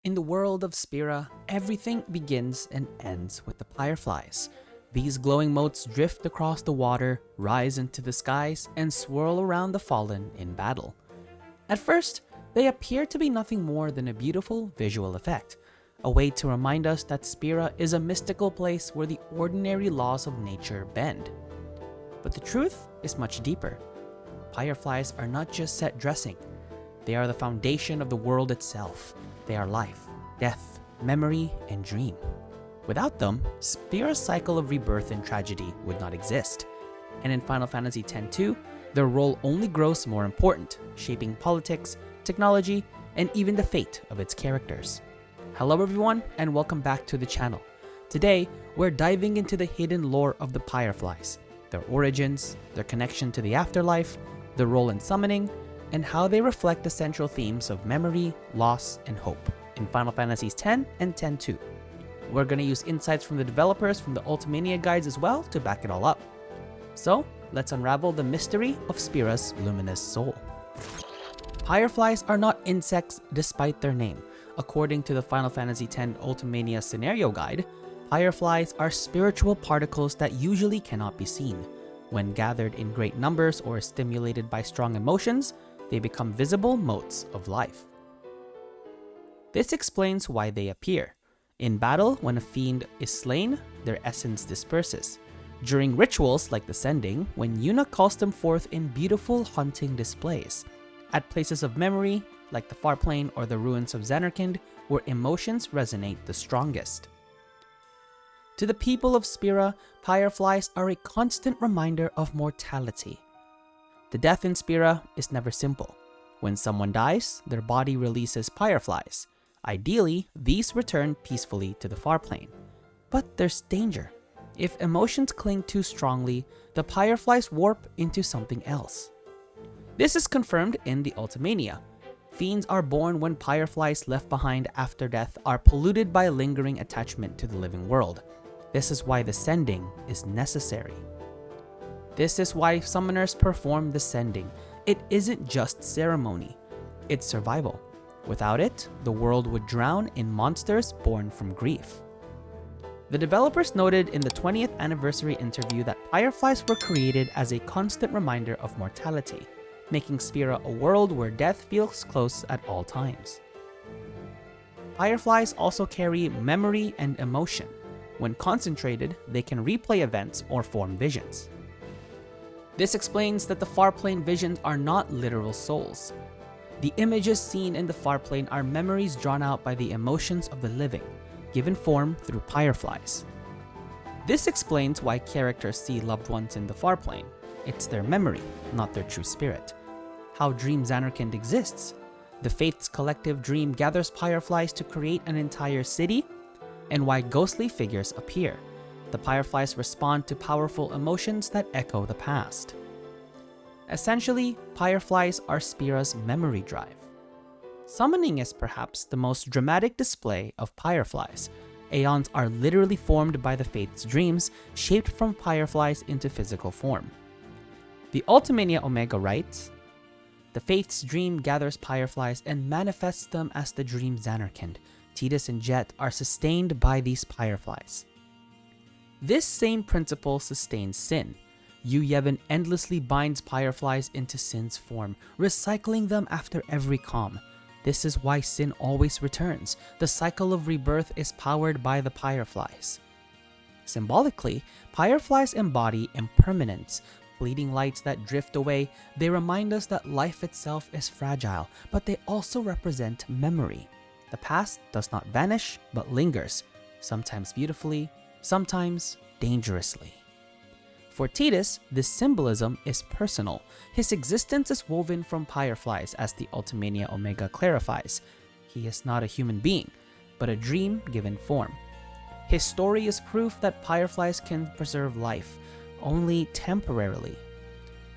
In the world of Spira, everything begins and ends with the Pyreflies. These glowing motes drift across the water, rise into the skies, and swirl around the fallen in battle. At first, they appear to be nothing more than a beautiful visual effect, a way to remind us that Spira is a mystical place where the ordinary laws of nature bend. But the truth is much deeper. Pyreflies are not just set dressing. They are the foundation of the world itself. They are life, death, memory, and dream. Without them, Spira's cycle of rebirth and tragedy would not exist. And in Final Fantasy X-2, their role only grows more important, shaping politics, technology, and even the fate of its characters. Hello everyone, and welcome back to the channel. Today, we're diving into the hidden lore of the Pyreflies, their origins, their connection to the afterlife, their role in summoning, and how they reflect the central themes of memory, loss, and hope in Final Fantasies X and X-2. We're going to use insights from the developers from the Ultimania guides as well to back it all up. So, let's unravel the mystery of Spira's luminous soul. Pyreflies are not insects despite their name. According to the Final Fantasy X Ultimania scenario guide, Pyreflies are spiritual particles that usually cannot be seen. When gathered in great numbers or stimulated by strong emotions, they become visible motes of life. This explains why they appear. In battle, when a fiend is slain, their essence disperses. During rituals like the Sending, when Yuna calls them forth in beautiful hunting displays. At places of memory, like the Farplane or the ruins of Zanarkand, where emotions resonate the strongest. To the people of Spira, Pyreflies are a constant reminder of mortality. The death in Spira is never simple. When someone dies, their body releases Pyreflies. Ideally, these return peacefully to the Farplane. But there's danger. If emotions cling too strongly, the Pyreflies warp into something else. This is confirmed in the Ultimania. Fiends are born when Pyreflies left behind after death are polluted by lingering attachment to the living world. This is why the Sending is necessary. This is why summoners perform the Sending. It isn't just ceremony, it's survival. Without it, the world would drown in monsters born from grief. The developers noted in the 20th anniversary interview that Pyreflies were created as a constant reminder of mortality, making Spira a world where death feels close at all times. Pyreflies also carry memory and emotion. When concentrated, they can replay events or form visions. This explains that the Farplane visions are not literal souls. The images seen in the Farplane are memories drawn out by the emotions of the living, given form through Pyreflies. This explains why characters see loved ones in the Farplane. It's their memory, not their true spirit. How Dream Zanarkand exists. The Faith's collective dream gathers Pyreflies to create an entire city, and why ghostly figures appear. The Pyreflies respond to powerful emotions that echo the past. Essentially, Pyreflies are Spira's memory drive. Summoning is perhaps the most dramatic display of Pyreflies. Aeons are literally formed by the Faith's dreams, shaped from Pyreflies into physical form. The Ultimania Omega writes, "The Faith's dream gathers Pyreflies and manifests them as the Dream Zanarkand. Tidus and Jet are sustained by these Pyreflies." This same principle sustains Sin. Yu Yevon endlessly binds Pyreflies into Sin's form, recycling them after every calm. This is why Sin always returns. The cycle of rebirth is powered by the Pyreflies. Symbolically, Pyreflies embody impermanence. Fleeting lights that drift away, they remind us that life itself is fragile, but they also represent memory. The past does not vanish, but lingers, sometimes beautifully, sometimes dangerously. For Tidus, this symbolism is personal. His existence is woven from Pyreflies, as the Ultimania Omega clarifies. He is not a human being, but a dream given form. His story is proof that Pyreflies can preserve life, only temporarily.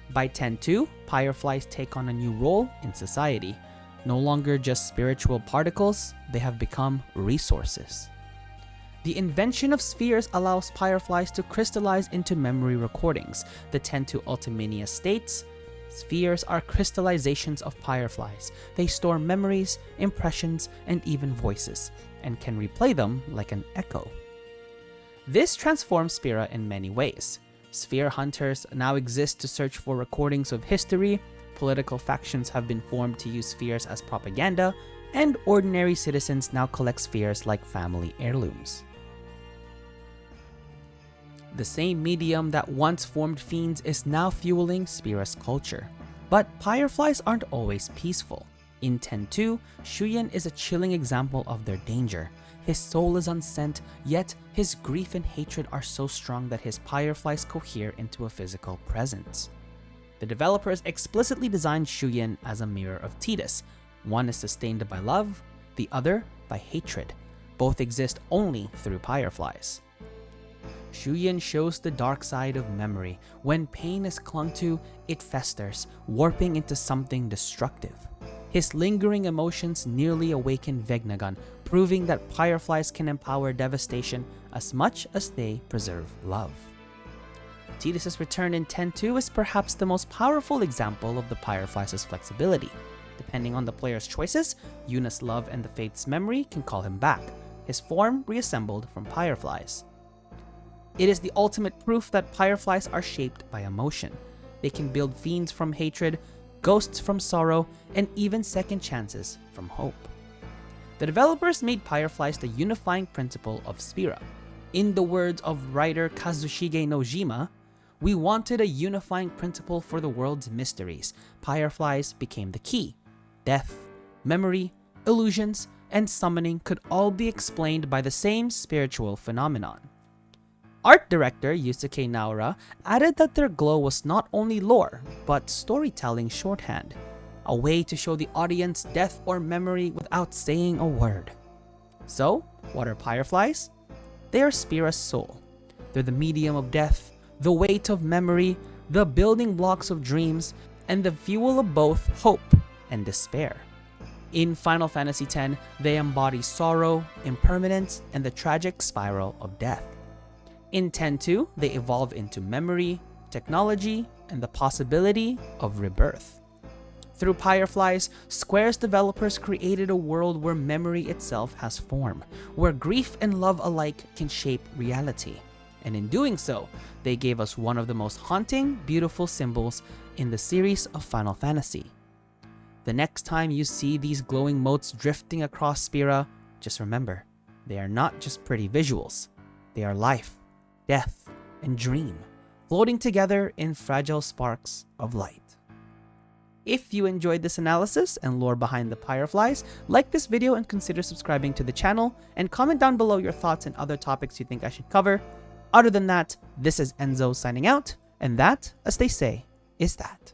By X-2, Pyreflies take on a new role in society. No longer just spiritual particles, they have become resources. The invention of spheres allows Pyreflies to crystallize into memory recordings. The X-2 Ultimania states, Spheres are crystallizations of Pyreflies. They store memories, impressions, and even voices, and can replay them like an echo. This transforms Spira in many ways. Sphere hunters now exist to search for recordings of history, political factions have been formed to use spheres as propaganda, and ordinary citizens now collect spheres like family heirlooms. The same medium that once formed fiends is now fueling Spira's culture. But Pyreflies aren't always peaceful. In 10.2, Shuyan is a chilling example of their danger. His soul is unsent, yet his grief and hatred are so strong that his Pyreflies cohere into a physical presence. The developers explicitly designed Shuyan as a mirror of Tidus. One is sustained by love, the other by hatred. Both exist only through Pyreflies. Shuyan shows the dark side of memory. When pain is clung to, it festers, warping into something destructive. His lingering emotions nearly awaken Vegnagun, proving that Pyreflies can empower devastation as much as they preserve love. Tidus' return in 10.2 is perhaps the most powerful example of the Pyreflies' flexibility. Depending on the player's choices, Yuna's love and the Faith's memory can call him back, his form reassembled from Pyreflies. It is the ultimate proof that Pyreflies are shaped by emotion. They can build fiends from hatred, ghosts from sorrow, and even second chances from hope. The developers made Pyreflies the unifying principle of Spira. In the words of writer Kazushige Nojima, "We wanted a unifying principle for the world's mysteries. Pyreflies became the key. Death, memory, illusions, and summoning could all be explained by the same spiritual phenomenon." Art director Yusuke Naora added that their glow was not only lore, but storytelling shorthand, a way to show the audience death or memory without saying a word. So, what are Pyreflies? They are Spira's soul. They're the medium of death, the weight of memory, the building blocks of dreams, and the fuel of both hope and despair. In Final Fantasy X, they embody sorrow, impermanence, and the tragic spiral of death. In 10.2, they evolve into memory, technology, and the possibility of rebirth. Through Pyreflies, Square's developers created a world where memory itself has form, where grief and love alike can shape reality. And in doing so, they gave us one of the most haunting, beautiful symbols in the series of Final Fantasy. The next time you see these glowing motes drifting across Spira, just remember, they are not just pretty visuals. They are life, death, and dream, floating together in fragile sparks of light. If you enjoyed this analysis and lore behind the Pyreflies, like this video and consider subscribing to the channel, and comment down below your thoughts and other topics you think I should cover. Other than that, this is Enzo signing out, and that, as they say, is that.